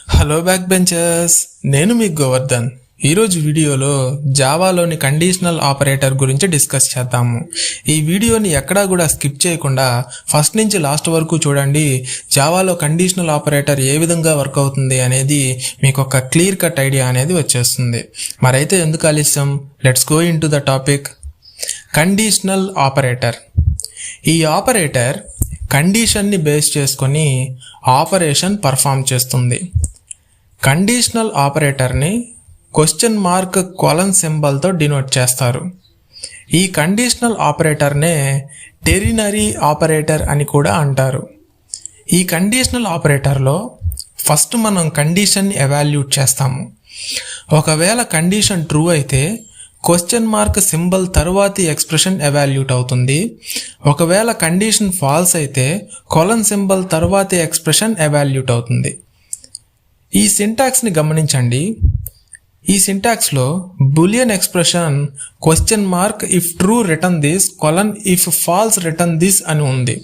Hello back benchers, నేను మీ గోవర్ధన్. ఈరోజు వీడియోలో జావాలోని కండిషనల్ ఆపరేటర్ గురించి డిస్కస్ చేద్దాము. ఈ వీడియోని ఎక్కడా కూడా స్కిప్ చేయకుండా ఫస్ట్ నుంచి లాస్ట్ వరకు చూడండి. జావాలో కండిషనల్ ఆపరేటర్ ఏ విధంగా వర్క్ అవుతుంది అనేది మీకు ఒక క్లియర్ కట్ ఐడియా అనేది వచ్చేస్తుంది. మరైతే ఎందుకు ఆలస్యం, let's go in to the topic. Conditional operator. ఈ ఆపరేటర్ కండిషన్ని బేస్ చేసుకొని ఆపరేషన్ పర్ఫామ్ చేస్తుంది. కండిషనల్ ఆపరేటర్ని క్వశ్చన్ మార్క్ కొలన్ సింబల్తో డినోట్ చేస్తారు. ఈ కండిషనల్ ఆపరేటర్నే టెరినరీ ఆపరేటర్ అని కూడా అంటారు. ఈ కండిషనల్ ఆపరేటర్లో ఫస్ట్ మనం కండిషన్ని ఎవాల్యూట్ చేస్తాము. ఒకవేళ కండిషన్ ట్రూ అయితే క్వశ్చన్ మార్క్ సింబల్ తరువాతి ఎక్స్ప్రెషన్ ఎవాల్యూట్ అవుతుంది. ఒకవేళ కండిషన్ ఫాల్స్ అయితే కొలన్ సింబల్ తరువాతి ఎక్స్ప్రెషన్ ఎవాల్యూట్ అవుతుంది. ఈ సింటాక్స్ని గమనించండి. ఈ సింటాక్స్లో boolean expression question mark if true return this colon if false return this అని ఉంది.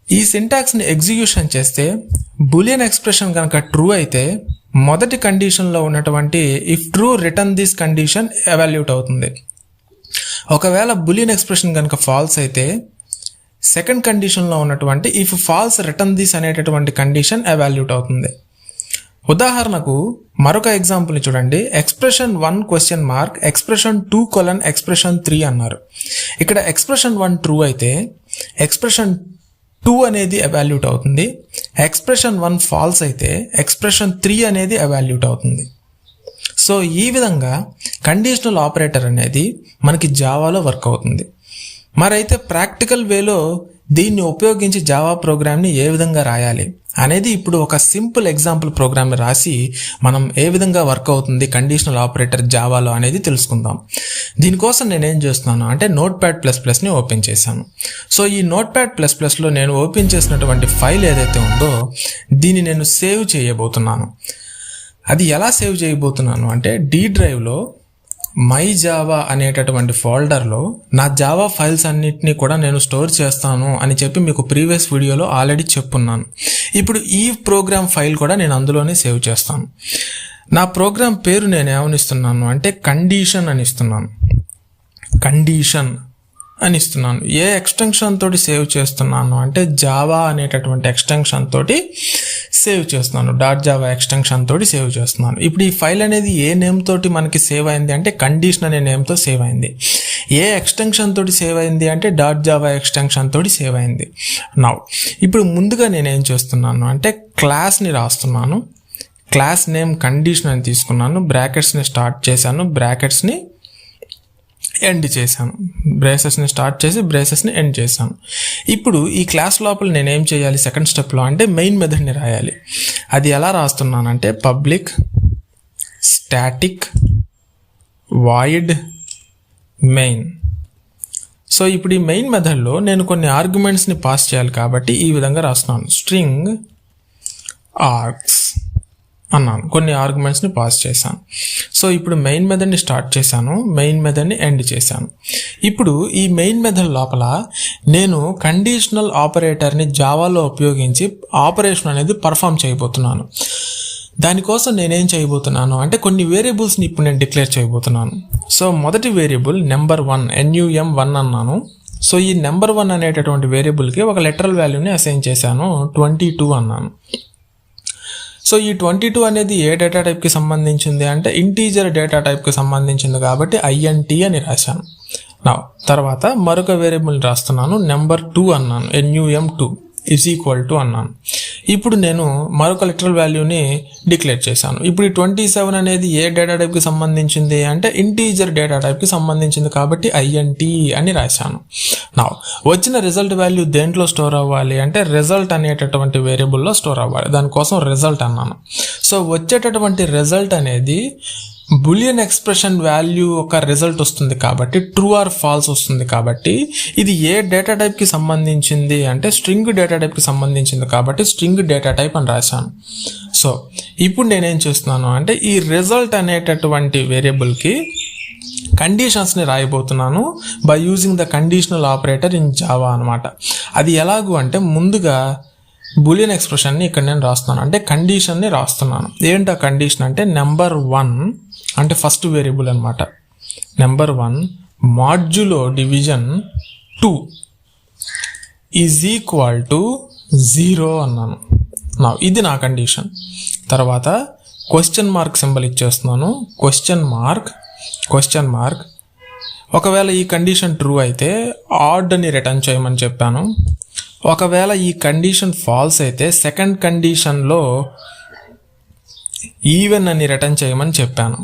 ఈ సింటాక్స్ని ఎగ్జిక్యూషన్ చేస్తే బూలియన్ ఎక్స్ప్రెషన్ కనుక ట్రూ అయితే మొదటి కండిషన్లో ఉన్నటువంటి if true return this condition evaluate అవుతుంది. ఒకవేళ బూలియన్ ఎక్స్ప్రెషన్ కనుక ఫాల్స్ అయితే సెకండ్ కండిషన్లో ఉన్నటువంటి ఇఫ్ ఫాల్స్ రిటర్న్ దిస్ అనేటటువంటి కండిషన్ ఎవాల్యూట్ అవుతుంది. ఉదాహరణకు మరొక ఎగ్జాంపుల్ని చూడండి. ఎక్స్ప్రెషన్ 1 క్వశ్చన్ మార్క్ ఎక్స్ప్రెషన్ 2 కొలన్ ఎక్స్ప్రెషన్ 3 అన్నారు. ఇక్కడ ఎక్స్ప్రెషన్ 1 ట్రూ అయితే ఎక్స్ప్రెషన్ 2 అనేది ఎవాల్యూట్ అవుతుంది. ఎక్స్ప్రెషన్ 1 ఫాల్స్ అయితే ఎక్స్ప్రెషన్ 3 అనేది ఎవాల్యూట్ అవుతుంది. సో ఈ విధంగా కండిషనల్ ఆపరేటర్ అనేది మనకి జావాలో వర్క్ అవుతుంది. మరైతే ప్రాక్టికల్ వేలో దీన్ని ఉపయోగించి జావా ప్రోగ్రామ్ని ఏ విధంగా రాయాలి అనేది ఇప్పుడు ఒక సింపుల్ ఎగ్జాంపుల్ ప్రోగ్రామ్ని రాసి మనం ఏ విధంగా వర్క్ అవుతుంది కండిషనల్ ఆపరేటర్ జావాలో అనేది తెలుసుకుందాం. దీనికోసం నేనేం చేస్తున్నాను అంటే Notepad++ని ఓపెన్ చేశాను. సో ఈ Notepad++లో నేను ఓపెన్ చేసినటువంటి ఫైల్ ఏదైతే ఉందో దీన్ని నేను సేవ్ చేయబోతున్నాను. అది ఎలా సేవ్ చేయబోతున్నాను అంటే డి డ్రైవ్లో మై జావా అనేటటువంటి ఫోల్డర్లో నా జావా ఫైల్స్ అన్నిటినీ కూడా నేను స్టోర్ చేస్తాను అని చెప్పి మీకు ప్రీవియస్ వీడియోలో ఆల్రెడీ చెప్పున్నాను. ఇప్పుడు ఈ ప్రోగ్రామ్ ఫైల్ కూడా నేను అందులోనే సేవ్ చేస్తాను. నా ప్రోగ్రామ్ పేరు నేను ఏమనిస్తున్నాను అంటే కండిషన్ అని ఇస్తున్నాను. కండిషన్ అని ఇస్తున్నాను. ఏ ఎక్స్టెన్షన్ తోటి సేవ్ చేస్తున్నాను అంటే జావా అనేటటువంటి ఎక్స్టెన్షన్ తోటి సేవ్ చేస్తున్నాను. .java ఎక్స్టెన్షన్ తోటి సేవ్ చేస్తున్నాను. ఇప్పుడు ఈ ఫైల్ అనేది ఏ నేమ్ తోటి మనకి సేవ్ అయింది అంటే కండిషన్ అనే నేమ్తో సేవ్ అయింది. ఏ ఎక్స్టెన్షన్ తోటి సేవ్ అయింది అంటే .java ఎక్స్టెన్షన్ తోటి సేవ్ అయింది. నౌ ఇప్పుడు ముందుగా నేనేం చేస్తున్నాను అంటే క్లాస్ని రాస్తున్నాను. క్లాస్ నేమ్ కండిషన్ అని తీసుకున్నాను. బ్రాకెట్స్ని స్టార్ట్ చేశాను, బ్రాకెట్స్ని ఎండ్ చేశాను. బ్రేసెస్ని స్టార్ట్ చేసి బ్రేసెస్ని ఎండ్ చేశాను. ఇప్పుడు ఈ క్లాస్ లోపల నేనేం చేయాలి సెకండ్ స్టెప్లో అంటే మెయిన్ మెథడ్ని రాయాలి. అది ఎలా రాస్తున్నానంటే public static void main. So ఇప్పుడు ఈ మెయిన్ మెథడ్లో నేను కొన్ని ఆర్గ్యుమెంట్స్ని పాస్ చేయాలి కాబట్టి ఈ విధంగా రాస్తున్నాను. స్ట్రింగ్ ఆర్గ్స్ అన్నాను, కొన్ని ఆర్గ్యుమెంట్స్ని పాస్ చేశాను. సో ఇప్పుడు మెయిన్ మెథడ్ని స్టార్ట్ చేశాను, మెయిన్ మెథడ్ని ఎండ్ చేశాను. ఇప్పుడు ఈ మెయిన్ మెథడ్ లోపల నేను కండిషనల్ ఆపరేటర్ని జావాలో ఉపయోగించి ఆపరేషన్ అనేది పర్ఫామ్ చేయబోతున్నాను. దానికోసం నేనేం చేయబోతున్నాను అంటే కొన్ని వేరియబుల్స్ని ఇప్పుడు నేను డిక్లేర్ చేయబోతున్నాను. సో మొదటి వేరియబుల్ నెంబర్ 1 NUM1 అన్నాను. సో ఈ నెంబర్ 1 అనేటటువంటి వేరియబుల్కి ఒక లెటరల్ వాల్యూని అసైన్ చేశాను, 22 అన్నాను. సో ఈ 22 అనేది ఏ డేటా టైప్కి సంబంధించింది అంటే ఇంటీజర్ డేటా టైప్కి సంబంధించింది కాబట్టి INT అని రాశాను. నా తర్వాత మరొక వేరియబుల్ రాస్తున్నాను, నెంబర్ 2 అన్నాను, NUM2 = అన్నాను. ఇప్పుడు నేను మరొక లిటరల్ వాల్యూని డిక్లేర్ చేశాను. ఇప్పుడు ఈ 27 అనేది ఏ డేటా టైప్కి సంబంధించింది అంటే ఇంటీజర్ డేటా టైప్కి సంబంధించింది కాబట్టి INT అని రాశాను. నా వచ్చిన రిజల్ట్ వాల్యూ దేంట్లో స్టోర్ అవ్వాలి అంటే రిజల్ట్ అనేటటువంటి వేరియబుల్లో స్టోర్ అవ్వాలి. దానికోసం రిజల్ట్ అన్నాను. సో వచ్చేటటువంటి రిజల్ట్ అనేది బూలియన్ ఎక్స్ప్రెషన్ వాల్యూ ఒక రిజల్ట్ వస్తుంది కాబట్టి ట్రూ ఆర్ ఫాల్స్ వస్తుంది కాబట్టి ఇది ఏ డేటా టైప్కి సంబంధించింది అంటే స్ట్రింగ్ డేటా టైప్కి సంబంధించింది కాబట్టి స్ట్రింగ్ డేటా టైప్ అని రాశాను. సో ఇప్పుడు నేనేం చేస్తున్నాను అంటే ఈ రిజల్ట్ అనేటటువంటి వేరియబుల్కి కండిషన్స్ని రాయబోతున్నాను by using the conditional operator in Java అనమాట. అది ఎలాగూ అంటే ముందుగా బూలియన్ ఎక్స్ప్రెషన్ని ఇక్కడ నేను రాస్తున్నాను, అంటే కండిషన్ని రాస్తున్నాను. ఏంటి ఆ కండిషన్ అంటే నెంబర్ 1 అంటే ఫస్ట్ వేరియబుల్ అనమాట. Number 1 modulo division 2 is equal to 0 అన్నాను. ఇది నా కండిషన్. తర్వాత క్వశ్చన్ మార్క్ సింబల్ ఇచ్చేస్తున్నాను. క్వశ్చన్ మార్క్ ఒకవేళ ఈ కండిషన్ ట్రూ అయితే ఆడ్ అని రిటర్న్ చేయమని చెప్పాను. ఒకవేళ ఈ కండిషన్ ఫాల్స్ అయితే సెకండ్ కండిషన్లో ఈవెన్ అని రిటర్న్ చేయమని చెప్పాను.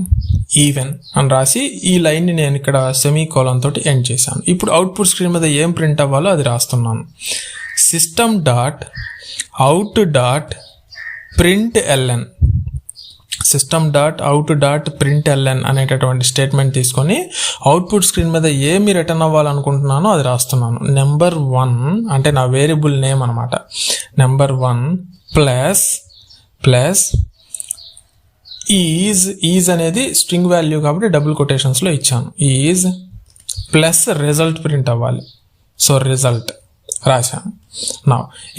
ఈవెన్ అని రాసి ఈ లైన్ని నేను ఇక్కడ సెమీకోలన్ తోటి ఎండ్ చేశాను. ఇప్పుడు అవుట్పుట్ స్క్రీన్ మీద ఏం ప్రింట్ అవ్వాలో అది రాస్తున్నాను. System dot out dot print LN అనేటటువంటి స్టేట్మెంట్ తీసుకొని అవుట్పుట్ స్క్రీన్ మీద ఏమి రిటర్న్ అవ్వాలనుకుంటున్నానో అది రాస్తున్నాను. నెంబర్ 1 అంటే నా వేరియబుల్ నేమ్ అనమాట. నెంబర్ 1 ప్లస్ ఈజ్ అనేది స్ట్రింగ్ వాల్యూ కాబట్టి డబుల్ కొటేషన్స్లో ఇచ్చాను. ఈజ్ ప్లస్ రిజల్ట్ ప్రింట్ అవ్వాలి. సో రిజల్ట్ రాశాను.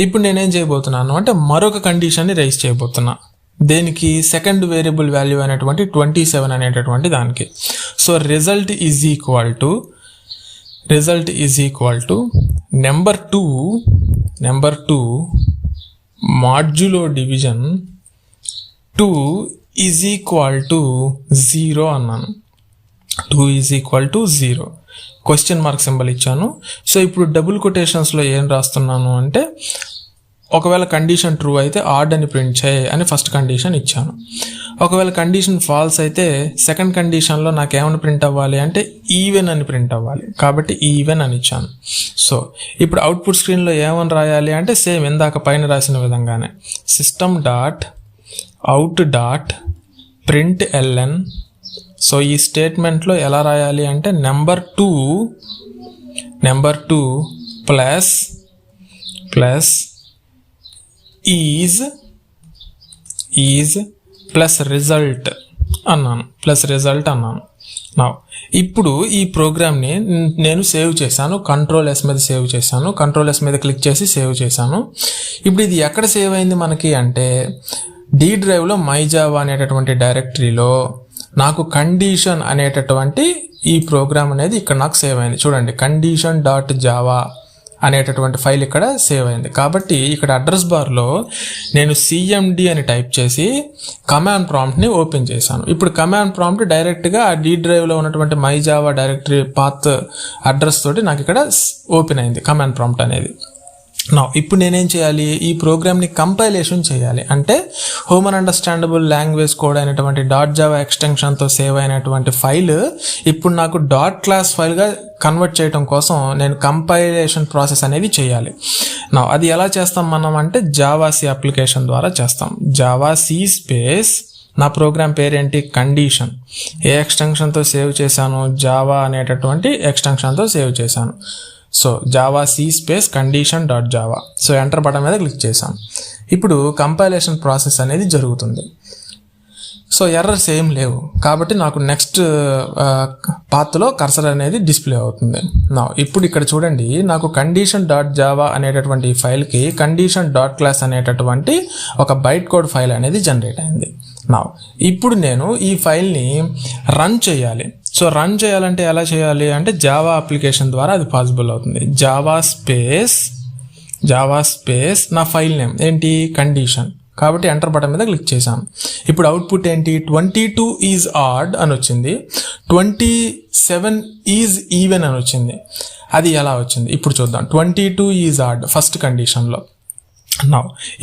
ఇప్పుడు నేనేం చేయబోతున్నాను అంటే మరొక కండిషన్ని రైజ్ చేయబోతున్నా. దేనికి? సెకండ్ వేరియబుల్ వాల్యూ అనేటువంటి 27 అనేటటువంటి దానికి. So result is equal to number 2 modulo division 2 is equal to 0 అన్నాను. 2 is equal to 0 question mark symbol ఇచ్చాను. సో ఇప్పుడు డబుల్ కొటేషన్స్లో ఏం రాస్తున్నాను అంటే ఒకవేళ కండిషన్ ట్రూ అయితే ఆడ్ అని ప్రింట్ చేయి అని ఫస్ట్ కండిషన్ ఇచ్చాను. ఒకవేళ కండిషన్ ఫాల్స్ అయితే సెకండ్ కండిషన్లో నాకేమని ప్రింట్ అవ్వాలి అంటే ఈవెన్ అని ప్రింట్ అవ్వాలి కాబట్టి ఈవెన్ అని ఇచ్చాను. సో ఇప్పుడు అవుట్పుట్ స్క్రీన్లో ఏమని రాయాలి అంటే సేమ్ ఇందాక పైన రాసిన విధంగానే system dot out dot print LN. So ఈ స్టేట్మెంట్లో ఎలా రాయాలి అంటే number 2 plus is plus result అన్నాను. ఇప్పుడు ఈ ప్రోగ్రామ్ని నేను సేవ్ చేశాను. కంట్రోల్ ఎస్ మీద సేవ్ చేశాను. కంట్రోల్ ఎస్ మీద క్లిక్ చేసి సేవ్ చేశాను. ఇప్పుడు ఇది ఎక్కడ సేవ్ అయింది మనకి అంటే డి డ్రైవ్లో మైజావా అనేటటువంటి డైరెక్టరీలో నాకు కండిషన్ అనేటటువంటి ఈ ప్రోగ్రామ్ అనేది ఇక్కడ నాకు సేవ్ అయింది. చూడండి, condition.java అనేటటువంటి ఫైల్ ఇక్కడ సేవ్ అయింది. కాబట్టి ఇక్కడ అడ్రస్ బార్లో నేను cmd అని టైప్ చేసి కమాండ్ ప్రాంప్ట్ని ఓపెన్ చేశాను. ఇప్పుడు కమాండ్ ప్రాంప్ట్ డైరెక్ట్గా ఆ డి డ్రైవ్లో ఉన్నటువంటి మైజావా డైరెక్టరీ పాత్ అడ్రస్ తోటి నాకు ఇక్కడ ఓపెన్ అయింది కమాండ్ ప్రాంప్ట్ అనేది. ఇప్పుడు నేనేం చేయాలి? ఈ ప్రోగ్రామ్ని కంపైలేషన్ చేయాలి. అంటే హ్యూమన్ అండర్స్టాండబుల్ లాంగ్వేజ్ కోడ్ అయినటువంటి .java ఎక్స్టెన్షన్తో సేవ్ అయినటువంటి ఫైల్ ఇప్పుడు నాకు .class ఫైల్గా కన్వర్ట్ చేయడం కోసం నేను కంపైలేషన్ ప్రాసెస్ అనేది చేయాలి. అది ఎలా చేస్తాం మనం అంటే జావాC అప్లికేషన్ ద్వారా చేస్తాం. జావాC స్పేస్ నా ప్రోగ్రామ్ పేరేంటి కండిషన్. ఏ ఎక్స్టెన్షన్తో సేవ్ చేశాను? జావా అనేటటువంటి ఎక్స్టెన్షన్తో సేవ్ చేశాను. సో జావాC space condition.java. So enter button మీద క్లిక్ చేశాను. ఇప్పుడు కంపైలేషన్ ప్రాసెస్ అనేది జరుగుతుంది. సో ఎర్రర్స్ ఏం లేవు కాబట్టి నాకు నెక్స్ట్ పాత్లో కర్సర్ అనేది డిస్ప్లే అవుతుంది. ఇప్పుడు ఇక్కడ చూడండి, నాకు condition.java అనేటటువంటి ఈ ఫైల్కి condition.class అనేటటువంటి ఒక బైట్ కోడ్ ఫైల్ అనేది జనరేట్ అయింది. ఇప్పుడు నేను ఈ ఫైల్ని రన్ చేయాలి. సో రన్ చేయాలంటే ఎలా చేయాలి అంటే జావా అప్లికేషన్ ద్వారా అది పాసిబుల్ అవుతుంది. జావా స్పేస్ నా ఫైల్ నేమ్ ఏంటి? కండిషన్. కాబట్టి ఎంటర్ బటన్ మీద క్లిక్ చేశాను. ఇప్పుడు అవుట్పుట్ ఏంటి? 22 ఈజ్ ఆడ్ అని వచ్చింది, 27 ఈజ్ ఈవెన్ అని వచ్చింది. అది ఎలా వచ్చింది ఇప్పుడు చూద్దాం. 22 ఈజ్ ఆడ్ ఫస్ట్ కండిషన్లో.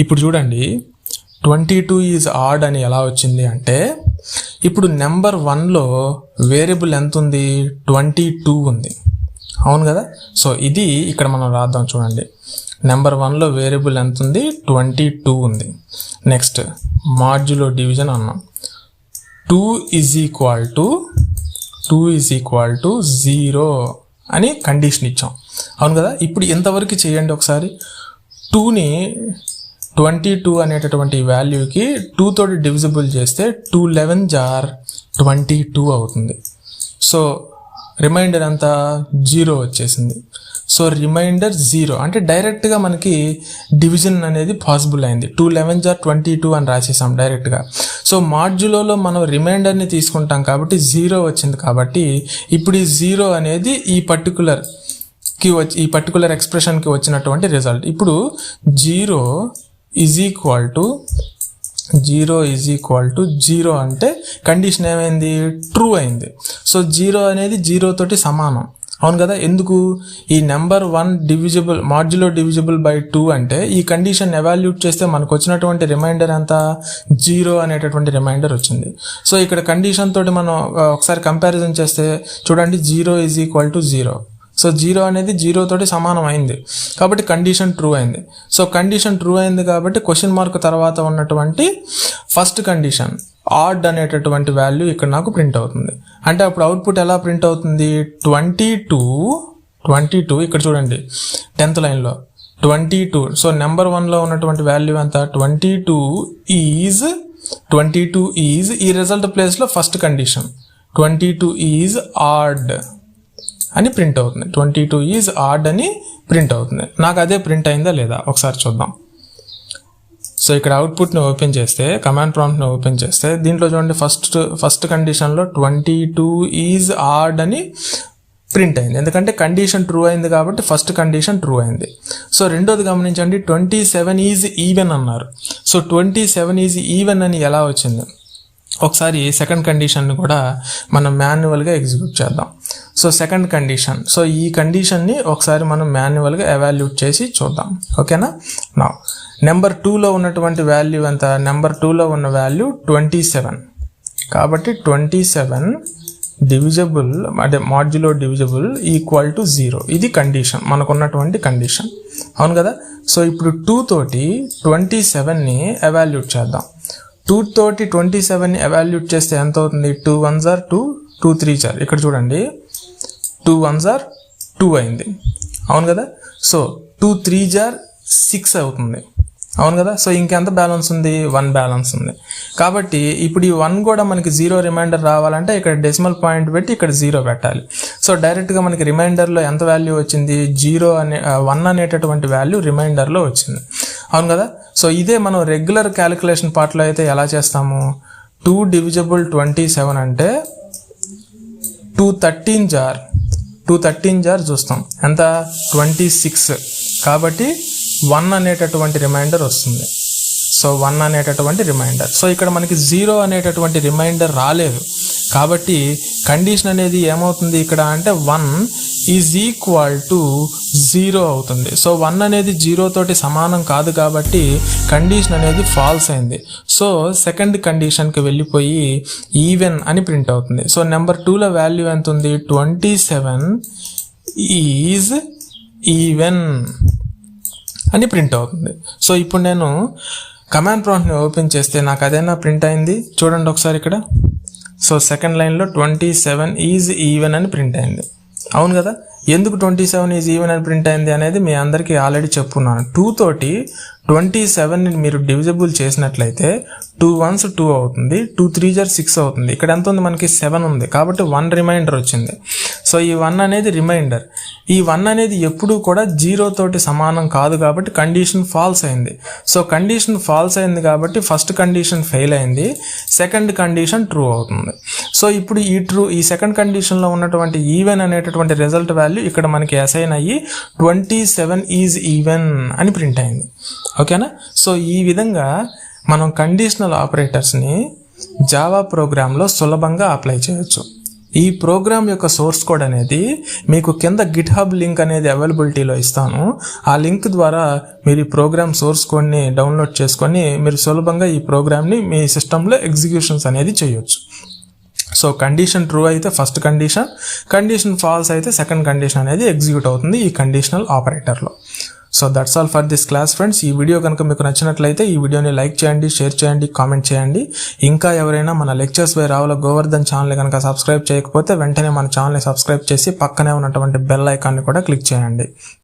ఇప్పుడు చూడండి, 22 ఈజ్ ఆడ్ అని ఎలా వచ్చింది అంటే ఇప్పుడు నెంబర్ 1లో వేరియబుల్ ఎంత ఉంది? 22 ఉంది, అవును కదా? సో ఇది ఇక్కడ మనం రాద్దాం. చూడండి, నెంబర్ 1లో వేరియబుల్ ఎంత ఉంది? 22 ఉంది. నెక్స్ట్ మాడ్యులో డివిజన్ అన్నాం. 2 ఈజ్ ఈక్వల్ టు 0 అని కండిషన్ ఇచ్చాం, అవును కదా? ఇప్పుడు ఇంతవరకు చేయండి ఒకసారి. 2ని 22 అనేటటువంటి వాల్యూకి 2 తోటి డివిజిబుల్ చేస్తే 2 11 22 అవుతుంది. సో రిమైండర్ అంత 0 వచ్చేసింది. సో రిమైండర్ 0 అంటే డైరెక్ట్గా మనకి డివిజన్ అనేది పాసిబుల్ అయింది. 2 11s are 22 అని రాసేసాం డైరెక్ట్గా. సో మాడ్యులోలో మనం రిమైండర్ని తీసుకుంటాం కాబట్టి 0 వచ్చింది. కాబట్టి ఇప్పుడు ఈ 0 అనేది ఈ పర్టికులర్ ఎక్స్ప్రెషన్కి వచ్చినటువంటి రిజల్ట్. ఇప్పుడు 0 ఈజ్ ఈక్వల్ టు 0 అంటే కండిషన్ ఏమైంది, ట్రూ అయింది. సో 0 అనేది 0 తోటి సమానం, అవును కదా. ఎందుకు, ఈ నెంబర్ 1 మాడ్యులో డివిజిబుల్ బై 2 అంటే ఈ కండిషన్ ఎవాల్యూట్ చేస్తే మనకు వచ్చినటువంటి రిమైండర్ ఎంత, 0 అనేటటువంటి రిమైండర్ వచ్చింది. సో ఇక్కడ కండిషన్ తోటి మనం ఒకసారి కంపారిజన్ చేస్తే చూడండి, 0 ఈజ్ ఈక్వల్ టు 0. సో 0 అనేది 0 తోటి సమానం అయింది కాబట్టి కండిషన్ ట్రూ అయింది. సో కండిషన్ ట్రూ అయింది కాబట్టి క్వశ్చన్ మార్క్ తర్వాత ఉన్నటువంటి ఫస్ట్ కండిషన్ ఆడ్ అనేటటువంటి వాల్యూ ఇక్కడ నాకు ప్రింట్ అవుతుంది. అంటే అప్పుడు అవుట్పుట్ ఎలా ప్రింట్ అవుతుంది, 22 ఇక్కడ చూడండి 10th లైన్లో 22. సో నెంబర్ 1లో ఉన్నటువంటి వాల్యూ ఎంత, 22 ఈజ్ ఈ రిజల్ట్ ప్లేస్లో ఫస్ట్ కండిషన్ 22 ఈజ్ ఆడ్ అని ప్రింట్ అవుతుంది. 22 ఈజ్ ఆడ్ అని ప్రింట్ అవుతుంది. నాకు అదే ప్రింట్ అయిందా లేదా ఒకసారి చూద్దాం. సో ఇక్కడ అవుట్పుట్ని ఓపెన్ చేస్తే, కమాండ్ ప్రాంప్ట్ని ఓపెన్ చేస్తే దీంట్లో చూడండి ఫస్ట్ కండిషన్లో 22 ఈజ్ ఆడ్ అని ప్రింట్ అయింది. ఎందుకంటే కండిషన్ ట్రూ అయింది కాబట్టి ఫస్ట్ కండిషన్ ట్రూ అయింది. సో రెండోది గమనించండి, 27 ఈజ్ ఈవెన్ అన్నారు. సో 27 ఈజ్ ఈవెన్ అని ఎలా వచ్చింది, ఒకసారి సెకండ్ కండిషన్ని కూడా మనం మాన్యువల్గా ఎగ్జిక్యూట్ చేద్దాం. సో సెకండ్ కండిషన్, సో ఈ కండిషన్ని ఒకసారి మనం మాన్యువల్గా ఎవాల్యూట్ చేసి చూద్దాం, ఓకేనా. నా నెంబర్ 2లో ఉన్నటువంటి వాల్యూ ఎంత, నెంబర్ 2లో ఉన్న వాల్యూ 27. కాబట్టి 27 డివిజబుల్ అంటే మాడ్యులో డివిజబుల్ ఈక్వల్ టు 0. ఇది కండిషన్, మనకున్నటువంటి కండిషన్, అవును కదా. సో ఇప్పుడు 2 తోటి 27ని ఎవాల్యూట్ చేద్దాం. 2 తోటి 27ని ఎవాల్యూట్ చేస్తే ఎంత అవుతుంది, 2 1s are 2, 2 3s are ఇక్కడ చూడండి 2 1s are 2 అయింది, అవును కదా. సో 2 3s are 6 అవుతుంది, అవును కదా. సో ఇంకెంత బ్యాలెన్స్ ఉంది, 1 బ్యాలెన్స్ ఉంది. కాబట్టి ఇప్పుడు ఈ 1 కూడా మనకి 0 రిమైండర్ రావాలంటే ఇక్కడ డెసిమల్ పాయింట్ పెట్టి ఇక్కడ 0 పెట్టాలి. సో డైరెక్ట్గా మనకి రిమైండర్లో ఎంత వాల్యూ వచ్చింది, 1 అనేటటువంటి వాల్యూ రిమైండర్లో వచ్చింది, అవును కదా. సో ఇదే మనం రెగ్యులర్ క్యాలిక్యులేషన్ పార్ట్లో అయితే ఎలా చేస్తాము, 2 డివిజబుల్ 27 అంటే 2 13 జార్ చూస్తాం ఎంత, 26. కాబట్టి 1 అనేటటువంటి రిమైండర్ వస్తుంది. సో 1 అనేటటువంటి రిమైండర్. సో ఇక్కడ మనకి 0 అనేటటువంటి రిమైండర్ రాలేదు కాబట్టి కండిషన్ అనేది ఏమవుతుంది ఇక్కడ అంటే 1 ఈజ్ ఈక్వల్ టు 0 అవుతుంది. సో 1 అనేది 0 తోటి సమానం కాదు కాబట్టి కండిషన్ అనేది ఫాల్స్ అయింది. సో సెకండ్ కండిషన్కి వెళ్ళిపోయి ఈవెన్ అని ప్రింట్ అవుతుంది. సో నెంబర్ 2లో వాల్యూ ఎంత ఉంది, 27 ఈజ్ ఈవెన్ అని ప్రింట్ అవుతుంది. సో ఇప్పుడు నేను కమాండ్ ప్రాంప్ట్ని ఓపెన్ చేస్తే నాకు అదేనా ప్రింట్ అయింది, చూడండి ఒకసారి ఇక్కడ. సో సెకండ్ లైన్లో 27 ఈజ్ ఈవెన్ అని ప్రింట్ అయింది, అవును కదా. ఎందుకు 27 ఈజ్ ఈవెన్ అని ప్రింట్ అయింది అనేది మీ అందరికీ ఆల్రెడీ చెప్పున్నాను. 2 తోటి 27ని మీరు డివిజబుల్ చేసినట్లయితే 2 1s 2 అవుతుంది, 2 3s are 6 అవుతుంది. ఇక్కడ ఎంత ఉంది మనకి 7 ఉంది కాబట్టి 1 రిమైండర్ వచ్చింది. సో ఈ 1 అనేది రిమైండర్. ఈ 1 అనేది ఎప్పుడూ కూడా 0 తోటి సమానం కాదు కాబట్టి కండిషన్ ఫాల్స్ అయింది. సో కండిషన్ ఫాల్స్ అయింది కాబట్టి ఫస్ట్ కండిషన్ ఫెయిల్ అయింది, సెకండ్ కండిషన్ ట్రూ అవుతుంది. సో ఇప్పుడు ఈ సెకండ్ కండిషన్లో ఉన్నటువంటి ఈవెన్ అనేటటువంటి రిజల్ట్ వాల్యూ ఇక్కడ మనకి అసైన్ అయ్యి 27 ఈజ్ ఈవెన్ అని ప్రింట్ అయింది, ఓకేనా. సో ఈ విధంగా మనం కండిషనల్ ఆపరేటర్స్ని జావా ప్రోగ్రాంలో సులభంగా అప్లై చేయొచ్చు. ఈ ప్రోగ్రామ్ యొక్క సోర్స్ కోడ్ అనేది మీకు కింద గిట్హబ్ లింక్ అనేది అవైలబిలిటీలో ఇస్తాను. ఆ లింక్ ద్వారా మీరు ఈ ప్రోగ్రామ్ సోర్స్ కోడ్ని డౌన్లోడ్ చేసుకొని మీరు సులభంగా ఈ ప్రోగ్రామ్ని మీ సిస్టంలో ఎగ్జిక్యూషన్స్ అనేది చేయొచ్చు. సో కండిషన్ ట్రూ అయితే ఫస్ట్ కండిషన్ ఫాల్స్ అయితే సెకండ్ కండిషన్ అనేది ఎగ్జిక్యూట్ అవుతుంది ఈ కండిషనల్ ఆపరేటర్లో. So that's all for this class friends. ఈ వీడియో కనుక మీకు నచ్చినట్లయితే ఈ వీడియోని లైక్ చేయండి, షేర్ చేయండి, కామెంట్ చేయండి. ఇంకా ఎవరైనా మన lectures by Ravula Govardhan channel కనుక సబ్స్క్రైబ్ చేయకపోతే వెంటనే మన ఛానల్ని సబ్స్క్రైబ్ చేసి పక్కనే ఉన్నటువంటి బెల్ ఐకాన్ని కూడా క్లిక్ చేయండి.